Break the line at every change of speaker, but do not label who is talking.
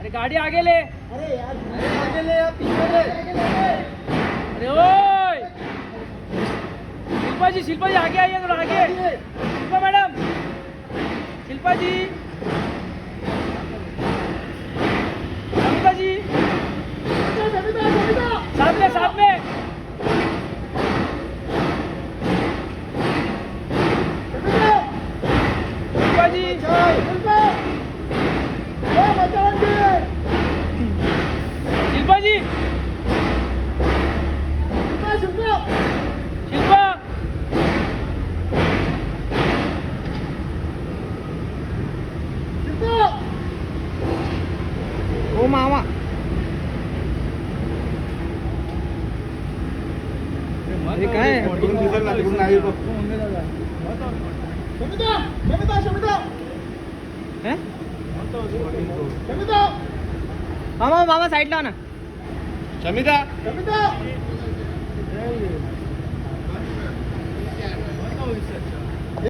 अरे गाड़ी आगे ले।
अरे यार आगे ले यार, पीछे ले।
अरे ओए शिल्पा जी आगे आइए थोड़ा आगे। शिल्पा मैडम, शिल्पा जी, सविता जी, साथ में शिल्पा जी, शिल्पा जी, शिल्पा ओ मामा हे काय मामा मामा साईडला ना
शमिता